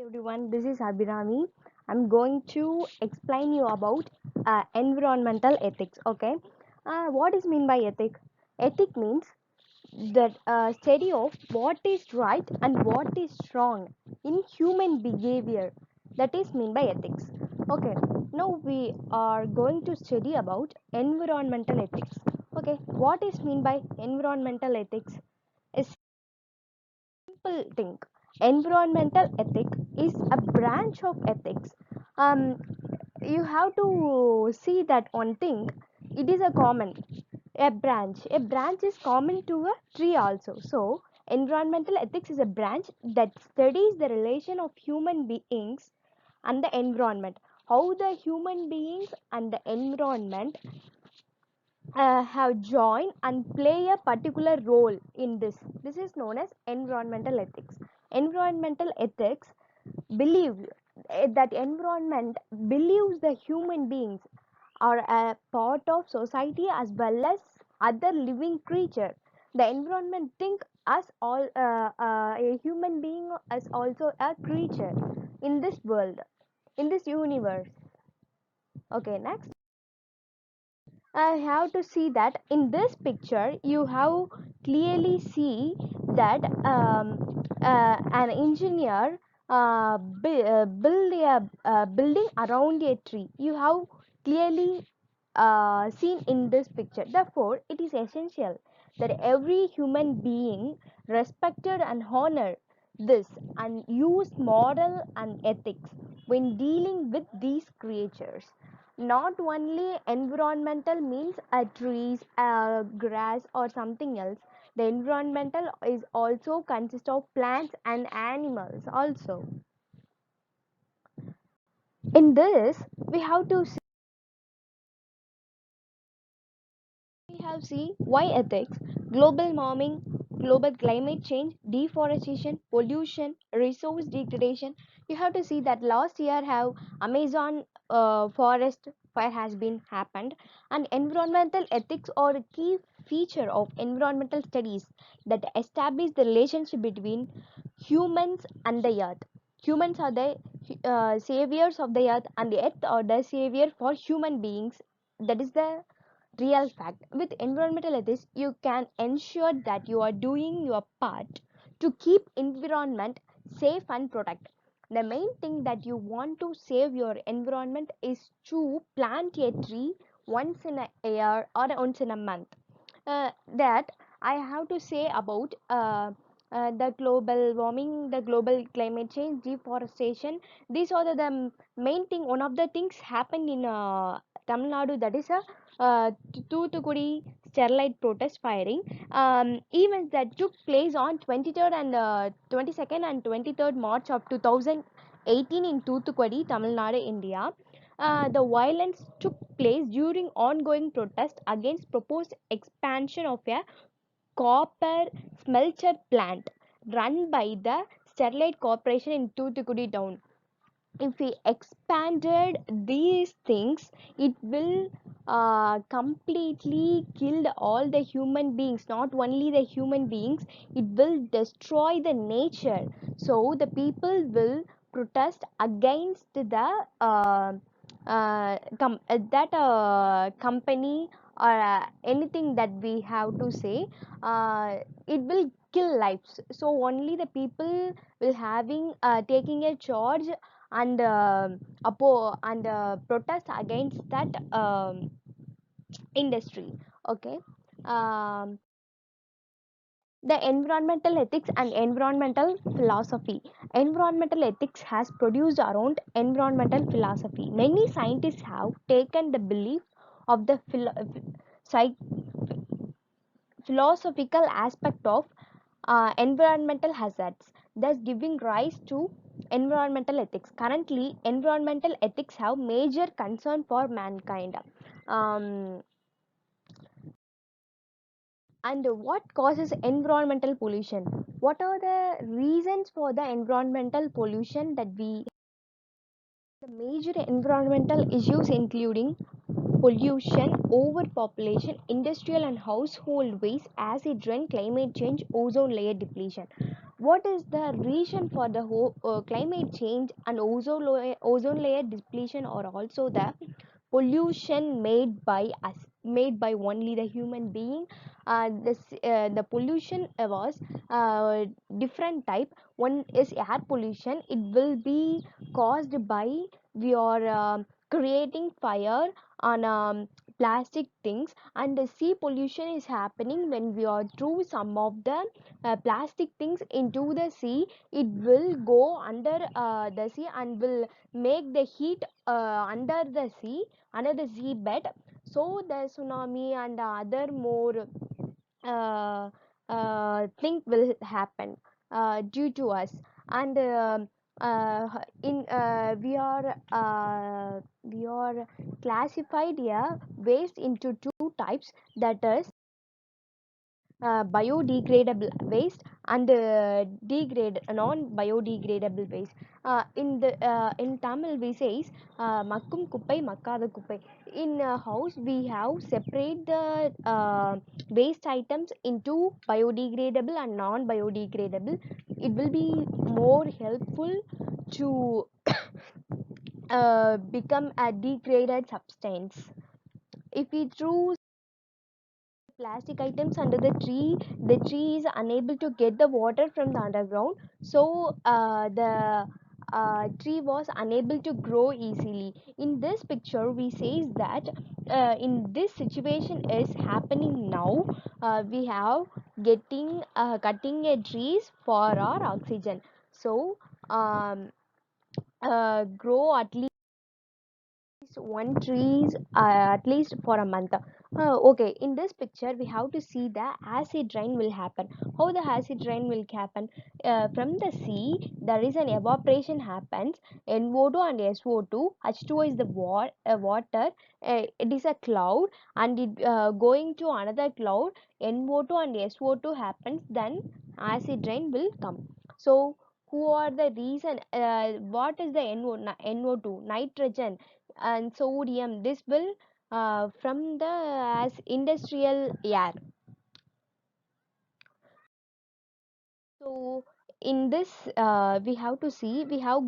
Everyone, this is Abirami. I'm going to explain you about environmental ethics. Okay, what is mean by ethic? Ethic means that study of what is right and what is wrong in human behavior. That is mean by ethics. Okay, now we are going to study about environmental ethics. Okay, what is mean by environmental ethics? Is simple thing. Environmental ethic is a branch of ethics. um, you have to see that one thing. It is a common, a branch is common to a tree also. So environmental ethics is a branch that studies the relation of human beings and the environment, how the human beings and the environment have joined and play a particular role in this. This is known as environmental ethics. Environmental ethics believe that environment believes the human beings are a part of society as well as other living creature. The environment think us all a human being as also a creature in this world, in this universe. Okay, next. I have to see that in this picture you have clearly see that an engineer build a building around a tree. You have clearly seen in this picture. Therefore, it is essential that every human being respected and honor this and use moral and ethics when dealing with these creatures. Not only environmental means trees, grass or something else. The environmental is also consist of plants and animals also. In this we have see why ethics, global warming, global climate change, deforestation, pollution, resource degradation. You have to see that last year have Amazon forest fire has been happened, and environmental ethics are a key feature of environmental studies that establish the relationship between humans and the earth. Humans are the saviors of the earth, and the earth are the savior for human beings. That is the real fact. With environmental ethics, you can ensure that you are doing your part to keep environment safe and protect. The main thing that you want to save your environment is to plant a tree once in a year or once in a month. That I have to say about the global warming, the global climate change, deforestation. These are the main thing. One of the things happened in Tamil Nadu, that is a Toothukudi Sterlite protest firing. Events that took place on 23rd and 22nd and 23rd March of 2018 in Toothukudi, Tamil Nadu, India. The violence took place during ongoing protest against proposed expansion of a copper smelter plant run by the Sterlite Corporation in Toothukudi town. If we expanded these things, it will completely kill all the human beings. Not only the human beings, it will destroy the nature. So the people will protest against the that company or anything that we have to say. It will kill lives. So only the people will having taking a charge and protest against that industry. Okay. um, the environmental ethics and environmental philosophy. Environmental ethics has produced around environmental philosophy. Many scientists have taken the belief of the psych- philosophical aspect of environmental hazards, thus giving rise to environmental ethics. Currently, environmental ethics have major concern for mankind. Um, and what causes environmental pollution? What are the reasons for the environmental pollution that we? The major environmental issues including pollution, overpopulation, industrial and household waste, acid rain, climate change, ozone layer depletion. what is the reason for the whole climate change and ozone layer depletion, or also the pollution made by us, made by only the human being. The pollution was different type. One is air pollution. It will be caused by we are creating fire on plastic things. And the sea pollution is happening when we are through some of the plastic things into the sea. It will go under the sea and will make the heat under the sea, under the seabed. So the tsunami and other more thing will happen due to us. And in we are classified here waste into two types, that is biodegradable waste and degrade non biodegradable waste. In Tamil we says makkum kuppai makkada kuppai. In a house we have separate the waste items into biodegradable and non biodegradable. It will be more helpful to become a degraded substance. If we throw plastic items under the tree is unable to get the water from the underground. So the tree was unable to grow easily. In this picture we says that in this situation is happening now. We have getting cutting a trees for our oxygen. So grow at least one trees at least for a month. Okay, in this picture we have to see the acid rain will happen. How the acid rain will happen? From the sea there is an evaporation happens. NO2 and SO2. H2O is the water. It is a cloud, and it going to another cloud. NO2 and SO2 happens, then acid rain will come. So who are the reason? What is the NO2? Nitrogen and sodium. This will from the as industrial air. So in this we have to see, we have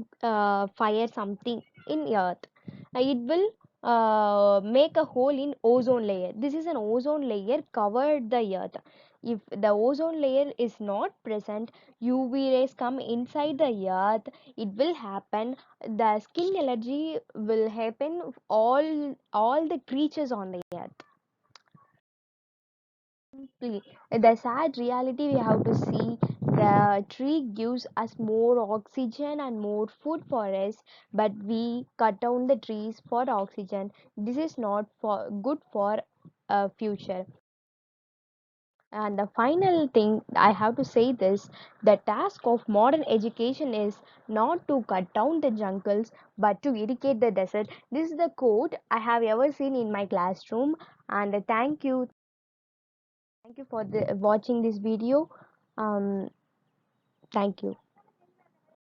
fire something in earth. It will make a hole in ozone layer. This is an ozone layer covered the earth. If the ozone layer is not present, UV rays come inside the earth. It will happen, the skin allergy will happen, all the creatures on the earth. The sad reality we have to see, the tree gives us more oxygen and more food for us, but we cut down the trees for oxygen. This is not for good for future. And the final thing I have to say this, the task of modern education is not to cut down the jungles but to irrigate the desert. This is the quote I have ever seen in my classroom. And thank you for watching this video. um, Thank you.